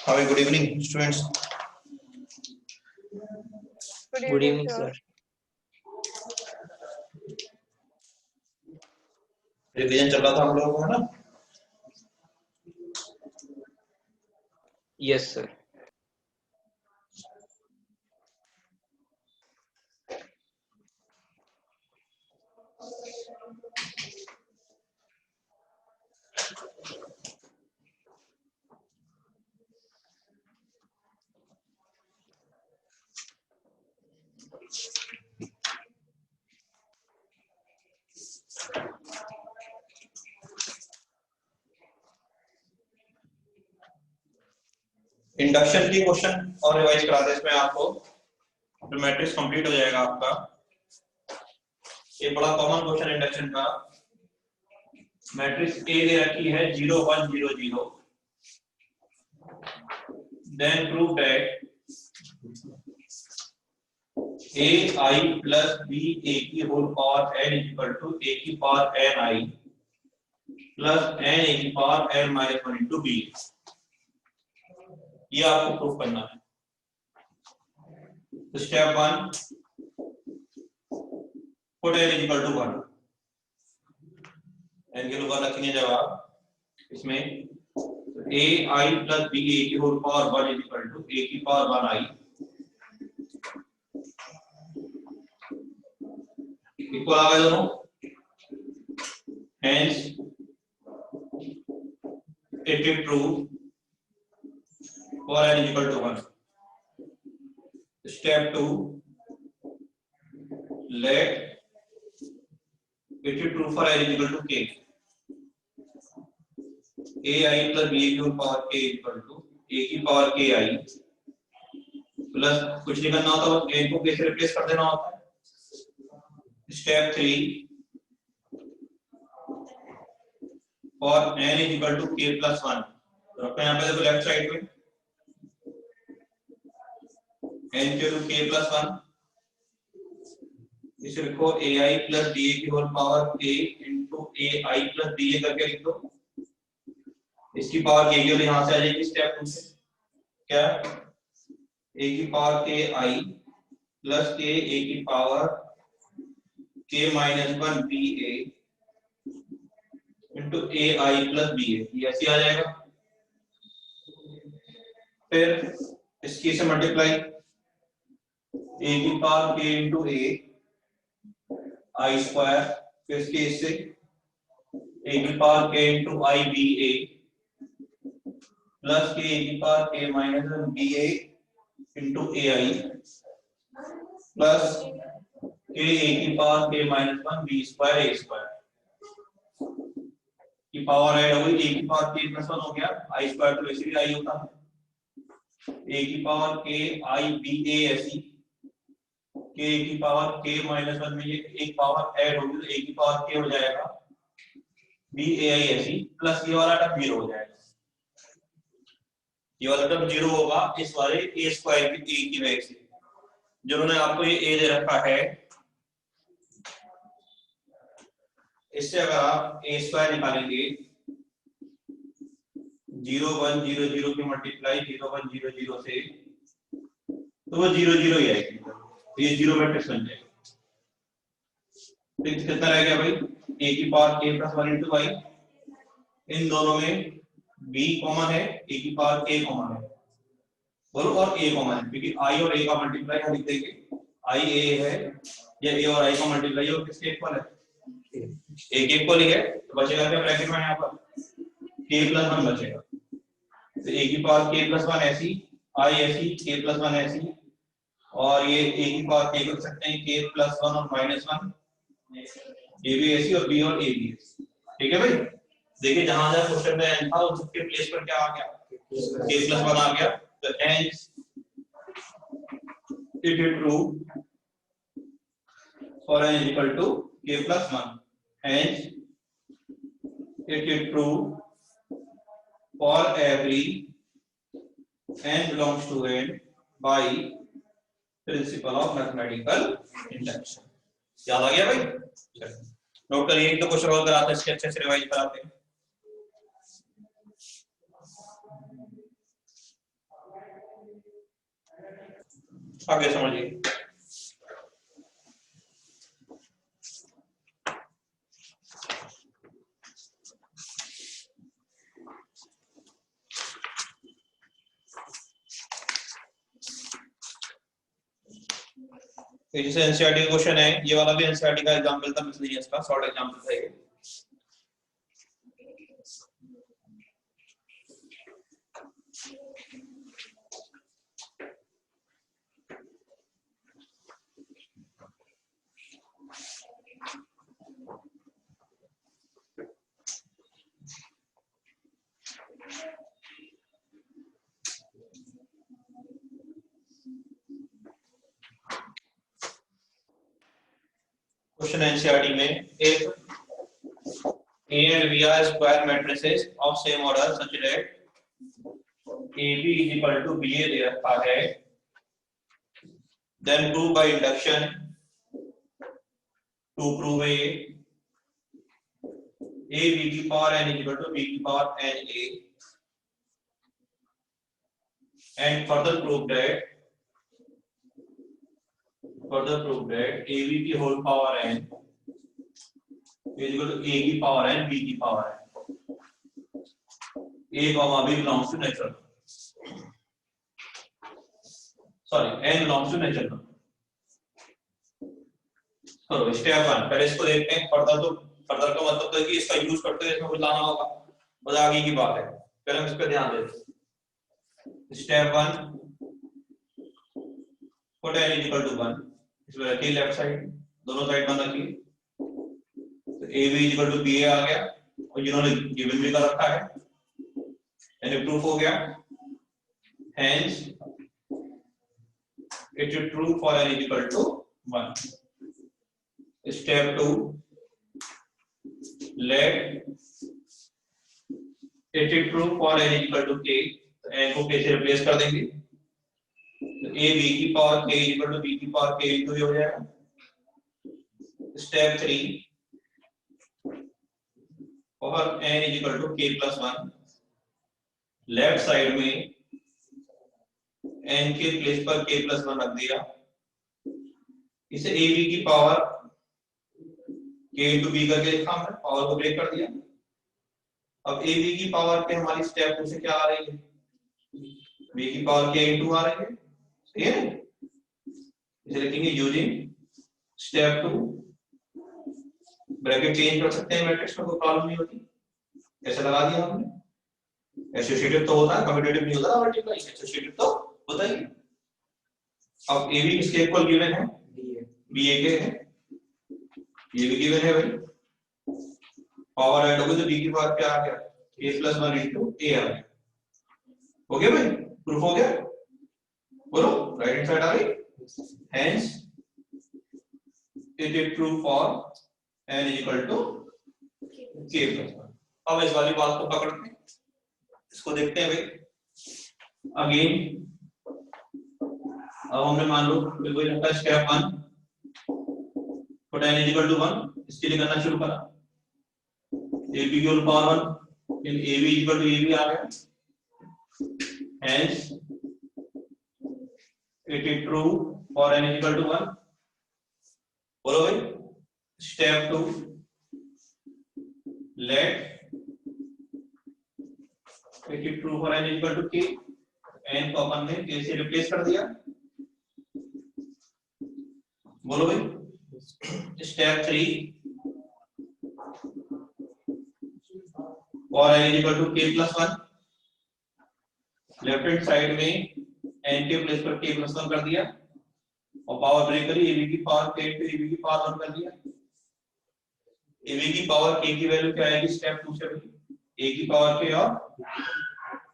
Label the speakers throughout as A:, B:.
A: Have a good evening, students.
B: Good evening, sir.
A: Revision चल रहा था हम लोगों का, है ना?
B: Yes, sir.
A: इंडक्शन की क्वेश्चन और रिवाइज करा दे इसमें आपको, तो मैट्रिक्स कंप्लीट हो जाएगा आपका। ये बड़ा कॉमन क्वेश्चन इंडक्शन का। मैट्रिक्स ए दे रखी है 0 1 0 0, then prove that a I plus b a की whole power n equal to a की power n I plus n a की power n minus 1 into b। ये आपको प्रूफ करना है। तो step 1, put n equal to 1, n के ऊपर रखेंगे जवाब इसमें a I plus b a की whole power 1 equal to a की पावर 1 I इक्वल आ गए दोनों। Hence it is true for n equal to 1. Step 2, let it is true for n equal to k. ai plus b की whole power k equal to a की power k I plus कुछ नहीं करना होता, बस n को k से replace कर देना होता है। Step 3, for n is equal to k plus 1, तो रखो यहाँ पे देखो लेफ्ट साइड में n equal to k plus 1, इसे लिखो ai plus ba की whole power k into ai plus ba करके लिख दो। इसकी पावर k की वैल्यू यहाँ से आ जाएगी स्टेप 2 से, क्या a की power k I plus k a की power k minus 1 b a into a I plus b a, ये ऐसे आ जाएगा। फिर इसकी से मल्टीप्लाई a की power k into a I square, फिर इसके इससे a की power k into I b a plus k की power k minus 1 b a into a I plus k a की power k minus 1 b square a square की power add हो गई। a की पावर k प्लस 1 हो गया, I square तो वैसे भी I होता है, a की power k I b a ऐसी, k की पावर k माइनस 1 में ये एक पावर ऐड होगी तो a की पावर k हो जाएगा b a I ऐसी, प्लस ये वाला टर्म 0 हो जाएगा। ये वाला टर्म 0 होगा इस वाले a स्क्वायर की a की वजह से। जिन्होंने आपको ये a दे रखा है, इससे अगर आप a स्क्वायर निकालेंगे 0 1 0 0 की मल्टीप्लाई 0 1 0 0 से, तो वो 0 0 ही आएगी, तो ये 0 मैट्रिक्स बन जाएगा। तो कितना रह गया भाई, a की power k plus 1 into y, इन दोनों में b कॉमन है, a की पावर k कॉमन है, बोलो, और a कॉमन है क्योंकि i और a का मल्टीप्लाई हम लिख देंगे, i a है या a और i का मल्टीप्लाई और किसके इक्वल है, a के इक्वल ही है, तो बचेगा क्या ब्रैकेट में यहाँ पर k प्लस 1 बचेगा। तो a की पावर k प्लस 1 ऐसी, i ऐसी, k प्लस 1 ऐसी, और ये a की पावर k को लिख सकते हैं k प्लस 1 और माइनस 1, a भी ऐसी और b और a भी ऐसी। ठीक है भाई, देखिए जहां जहां क्वेश्चन में n था उसके प्लेस पर क्या आ गया, k प्लस 1 आ गया। तो hence it is true for n equal to k plus 1, hence it is true for every n belongs to n by principle of mathematical induction। याद आ गया भाई? नोट करिए, एक तो क्वेश्चन और कराते हैं, इसके अच्छे से रिवाइज कराते हैं। आगे समझिए। ये जैसे एनसीईआरटी क्वेश्चन है, ये वाला भी एनसीईआरटी का एग्जांपल था, मिसलिनियस इसका शॉर्ट एग्जांपल था ये। क्वेश्चन एनसीईआरटी में, एक A and B are square matrices of same order such that AB is equal to BA दे रखा है, then prove by induction to prove A B की power n is equal to B की power n A, and further prove that AB की whole power n is equal to A की power n B की power n, A comma B belongs to natural, sorry n belongs to natural। तो step 1 पहले इसको देखते हैं, further का मतलब तो है कि इसका यूज करते हुए इसमें कुछ लाना होगा, बस आगे की बात है, पहले हम इस पे ध्यान देते हैं। Step 1 put n equal to 1, इसमें रखिए लेफ्ट साइड, दोनों साइड 1 रखिए, तो AB इक्वल टू BA आ गया, और जिन्होंने गिवन भी कर रखा है, यानी प्रूफ हो गया, hence it is true for n equal to 1। Step 2 let it is true for n equal to k, तो n को k से रिप्लेस कर देंगे, तो a b की power k equal to b की पावर k इनटू हो जाएगा। स्टेप 3 और n equal to k plus 1, left side में n के प्लेस पर k प्लस 1 रख दिया, इसे a b की पावर k इंटू बी करके लिखा हमने, पावर को ब्रेक कर दिया। अब a b की पावर पे हमारी स्टेप 2 से क्या आ रही है, b की पावर k इंटू आ रही है, सही है, इसे लिखेंगे यूजिंग स्टेप 2, ब्रैकेट चेंज कर सकते हैं मैट्रिक्स में, कोई प्रॉब्लम नहीं होती, ऐसे लगा दिया हमने, एसोसिएटिव तो होता है, कम्यूटेटिव नहीं होता, मल्टीप्लाई एसोसिएटिव तो होता ही। अब a b किसके इक्वल गिवन है, ba के है, ये भी गिवन है भाई, पावर ऐड होगी तो b की पावर क्या आ गया, a प्लस 1 इंटू a आ गया, हो गया भाई, प्रूफ हो गया, बोलो राइट हैंड साइड आ गई, hence it is true for n equal to k plus 1। अब इस वाली बात को पकड़ते हैं, इसको देखते हैं भाई अगेन। अब हमने मान लो कोई रखा step 1 put n equal to 1, इसके लिए करना शुरू करा, ab की whole power 1 in ab equal to ab आ गया, hence it is true for n equal to 1। बोलो भाई step 2 let it is true for n equal to k, n को अपन ने k से रिप्लेस कर दिया, बोलो भाई स्टेप 3 और n equal to k plus 1, left hand side में n के प्लेस पर k प्लस 1 कर दिया, और पावर ब्रेक करी, ab की पावर k इंटू ab की पावर 1 कर दिया, ab की पावर k की वैल्यू क्या आएगी स्टेप 2 से भाई, a की पावर k और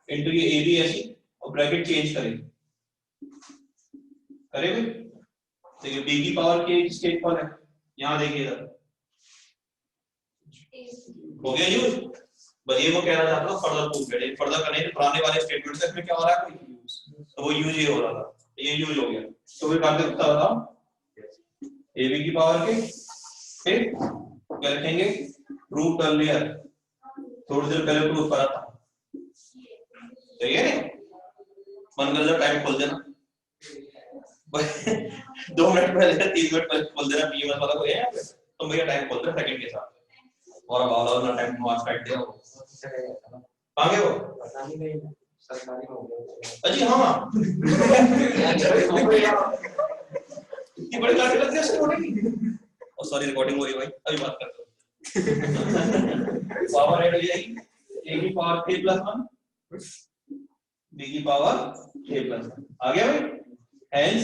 A: इंटू ये ab ऐसी, और ब्रैकेट चेंज करेंगे, करेंगे, देखिए b की पावर k किसके इक्वल है, यहां देखिए इधर हो गया यूज, बस ये वो कहना चाहता हूं फर्दर प्रूफ करें, फर्दर करने के पुराने वाले स्टेटमेंट से इसमें क्या हो रहा है कोई यूज, तो वो यूज ही हो रहा था, ये यूज हो गया, तो फिर करके बताओ ab की पावर के फिर क्या लिखेंगे, प्रूफ कर लिया, थोड़ी देर पहले प्रूफ करा था, सही है, मन कर टाइम खोल देना, 2 मिनट पहले 3 मिनट पहले बोल देना पीएमएस वाला कोई है यहाँ पे, तो भैया टाइम बोल देना सेकंड के साथ, और अब वाला टाइम मार्क्स काट दिया वो कहाँ गए वो, पता नहीं सरकारी हो गया अजी। हाँ ये बड़ी गाड़ी लग गई उसकी रिकॉर्डिंग, और सॉरी रिकॉर्डिंग हो रही है भाई, अभी बात करते हैं। पावर ऐड हो जाएगी a की पावर k + 1 b की पावर k + 1 आ गया भाई। Hence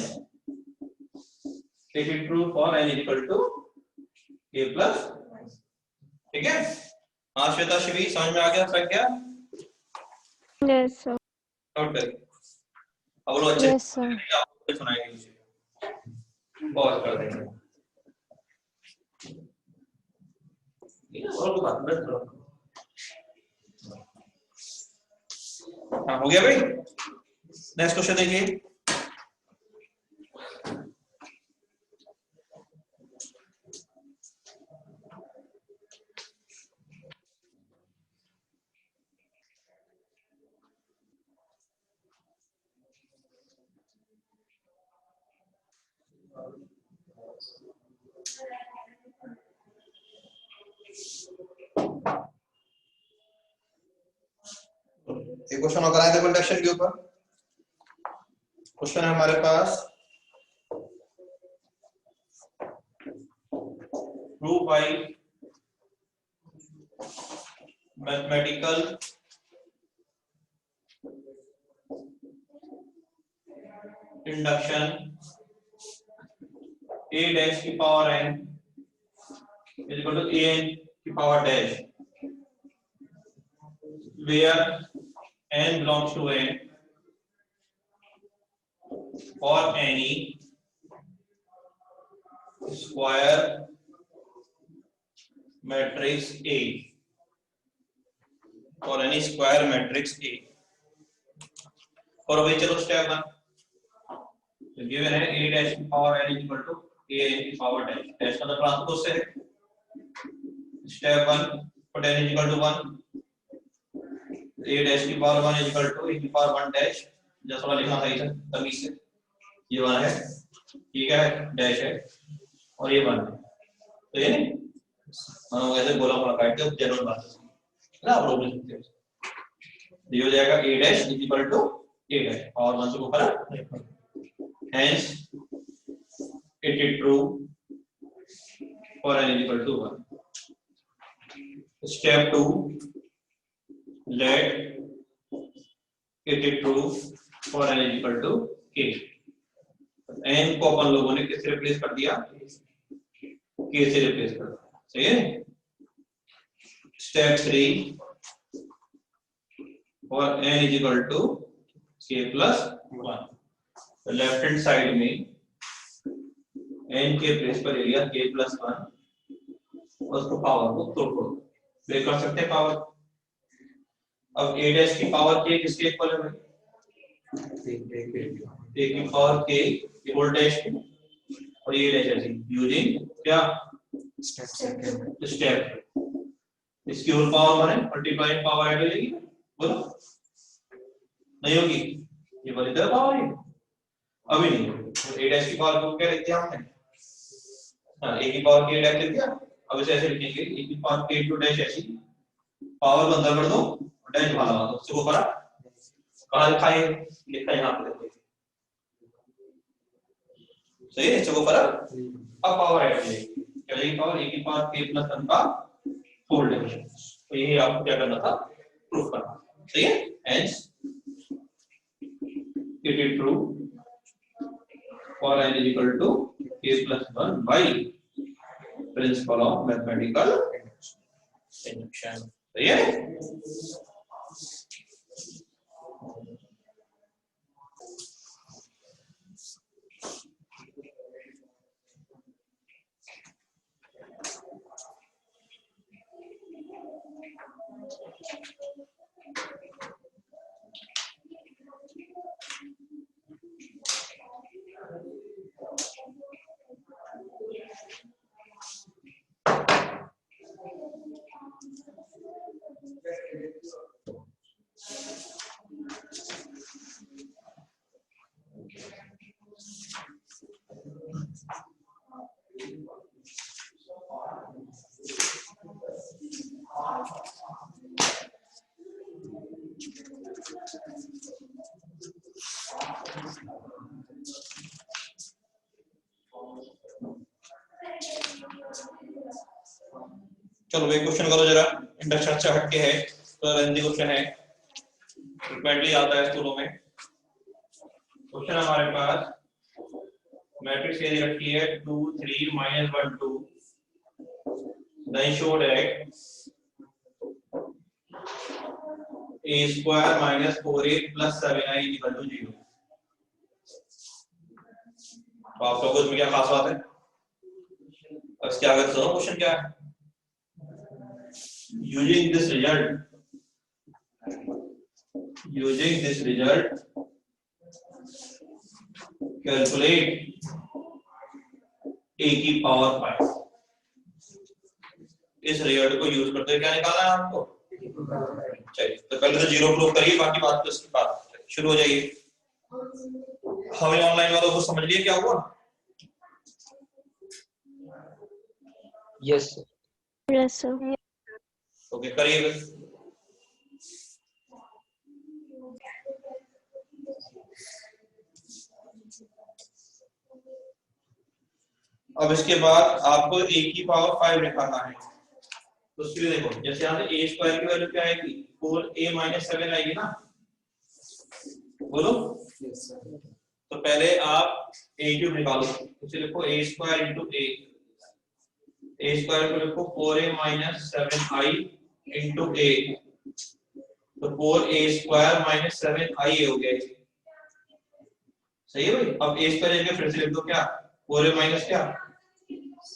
A: take it true for n = k + 1। ठीक है। हाँ श्वेता शिवी समझ में आ गया सर क्या?
C: Yes, sir.
A: नोट कर अब लोग अच्छे
C: Yes, sir.
A: आपको सुनाएंगे मुझे पॉज कर देंगे ये और बात बस करो। हाँ हो गया भाई। नेक्स्ट क्वेश्चन देखिए। एक क्वेश्चन और कराए थे कंडक्शन के ऊपर। क्वेश्चन है हमारे पास prove by mathematical induction a dash की power n equal to a n की power dash where n belongs to n for any square matrix A, for any square matrix A। और अभी चलो स्टेप 1 तो given है a dash की power n equal to a n की power dash, dash का transpose से है। Step 1 for n equal to 1 a dash की पावर 1 इक्वल टू a की पावर 1 डैश, जैसा वाला लिखना सही है तमीज से। ये 1 है, ठीक है, डैश है और ये 1 है, तो ये नहीं हम ऐसे गोला गोला काट के जनरल बात है ना, आप लोग लिख सकते हो। ये हो जाएगा a dash equal to a dash और 1 से को फर्क, hence it is true for n equal to 1। step 2 let it is true for n equal to k। n को अपन लोगों ने किससे रिप्लेस कर दिया, k से रिप्लेस कर दिया, सही है। Step 3 for n is equal to k plus 1, तो लेफ्ट हैंड साइड में n के प्लेस पर ले लिया k plus 1 और उसको पावर को तोड़ ब्रेक कर सकते हैं पावर। अब a डैश की पावर k किसके इक्वल है भाई, a की पावर k ये होल डैश और ये डैश ऐसे यूजिंग क्या स्टेप, इसकी होल पावर बने मल्टीप्लाइंग पावर ऐड हो जाएगी, बोलो नहीं होगी, ये वाली इधर पावर है अभी नहीं होगी। तो a डैश की पावर को क्या लिखते हैं हमने, हाँ a की पावर k डैश लिख दिया। अब इसे ऐसे लिखेंगे a की पावर k टू डैश ऐसी पावर को अंदर कर दो डैश बाहर लगा दो, इसको करा कहां लिखा है, लिखा है यहां पे देखो, सही है, इसको करा। अब पावर ऐड हो जाएगी, क्या जाएगी पावर a की पावर k प्लस 1 का होल डैश, तो यही आपको क्या करना था, प्रूफ करना, सही है। hence it is true for n is equal to k plus 1 by principle of mathematical induction, सही है। चलो भाई क्वेश्चन करो जरा, इंडक्शन से हटके है तो लेंथी क्वेश्चन है, फ्रिक्वेंटली आता है स्कूलों में। क्वेश्चन हमारे पास मैट्रिक्स ये दे रखी है 2 3 -1 2, then show that a square minus 4a plus 7i equal to 0। तो आप लोगों में क्या खास बात है, बस क्या करते हो, क्वेश्चन क्या है, using this result calculate a की पावर 5। इस रिजल्ट को यूज करते हुए क्या निकालना है आपको, चलिए तो पहले तो जीरो प्रूव करिए, बाकी बात तो इसके बाद शुरू हो जाइए। हमें ऑनलाइन वालों को समझ लिया क्या हुआ,
B: Yes, sir.
C: Yes, sir.
A: Okay करिए। अब इसके बाद आपको a की पावर 5 निकालना है, तो उसके लिए देखो जैसे यहाँ से a स्क्वायर की वैल्यू क्या आएगी, 4a - 7 आएगी ना, बोलो।
B: Yes, sir.
A: तो पहले आप a क्यूब निकालो, इसे लिखो a square into a square को लिखो 4a - 7i इंटू a, तो 4a स्क्वायर - 7i हो गया, सही है भाई। अब a स्क्वायर जगह फिर से लिख दो क्या, 4a माइनस क्या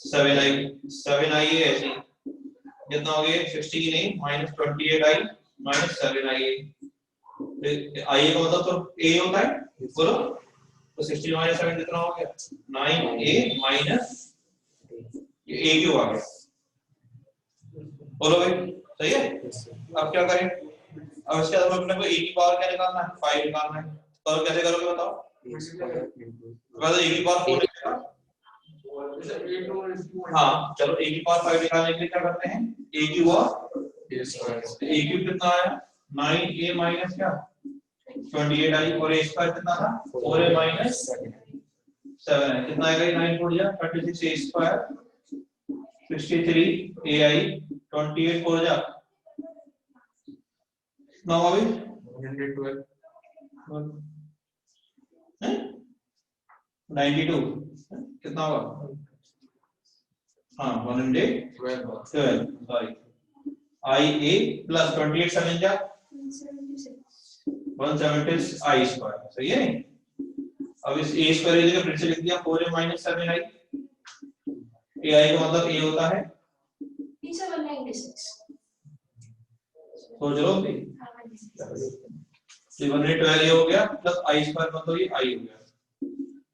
A: 7i है ऐसे कितना हो गया 16 नहीं -28i - 7i, i का मतलब तो a होता है, बोलो। तो 16 - 7 कितना हो गया 9a माइनस ये a क्यों आ गया, बोलो भाई सही है। अब क्या करें, अब इसके बाद अपने को a की पावर क्या निकालना है, 5 निकालना है, तो कैसे करोगे बताओ, मतलब a की पावर 4 निकालना। हाँ चलो a की पावर 5 निकालने के लिए क्या करते हैं, a क्यूब और a क्यूब कितना आया 9a माइनस क्या 28i, और a स्क्वायर कितना था 4a माइनस 7 है, कितना आएगा 9 4 जा 36a स्क्वायर 63ai 28 4 जा कितना होगा भाई 92 कितना होगा, हाँ 112 सॉरी IA प्लस 28 7 जा 176 i स्क्वायर, सही है। अब इस a स्क्वायर की जगह फिर से लिख दिया 4a माइनस 7i, ai का मतलब a होता है
D: 196
A: सोच लो भी 112 हो गया प्लस i स्क्वायर मतलब ये i हो गया,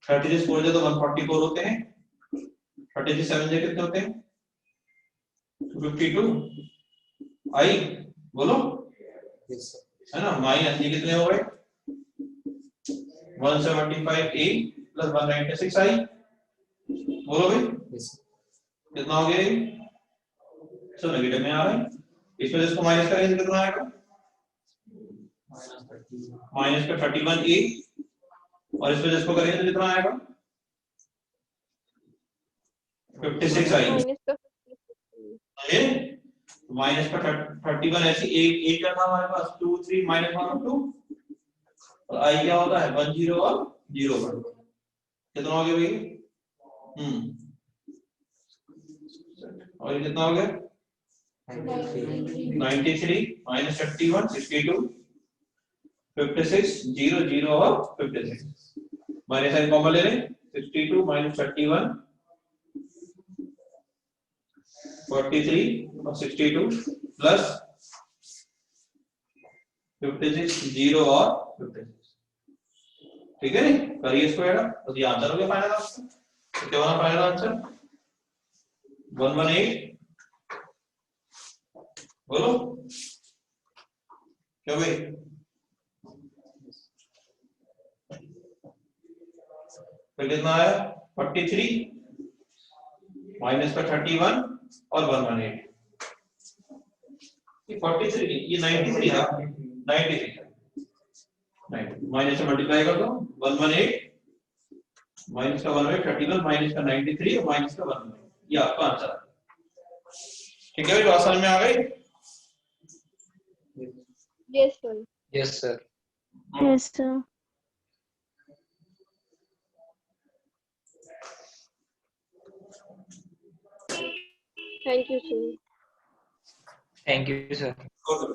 A: 36 4 तो 144 होते हैं, 36 7 जे कितने होते हैं 52 i, बोलो है ना, माइनस ये कितने हो गए 175a प्लस 196i, बोलो भाई कितना हो गया, सो नेगेटिव में आ रहा है, इसमें इसको माइनस करेंगे तो कितना आएगा माइनस का 31a, और इसमें इसको करेंगे तो कितना आएगा 56i, माइनस का 31 ऐसी एक करना हमारे पास 2 3 -1 और 2, और i क्या होता है 1 0 और 0 1, कितना हो गया भाई और ये कितना हो गया 93 - 31 62 56 0 0 और 56, माइनस साइन कॉमन ले रहे 62 - 31 43 और 62 प्लस 56 0 और 56, ठीक है नी, करिए इसको बेटा, तो ये आंसर हो गया फाइनल आंसर, तो क्या होना फाइनल आंसर 118, बोलो क्या भाई, फिर कितना आया 43 माइनस का 31 और 118, ये 43 नहीं ये 93 था, 93 माइनस से मल्टीप्लाई कर दो 118 माइनस का 118 31 माइनस का 93 और माइनस का 118, ये आपका आंसर है। ठीक है भाई, बात समझ में आ गई?
C: Yes, sir.
B: Yes, sir.
C: Yes, sir. Thank you, sir.
B: Thank you, sir.
A: Okay.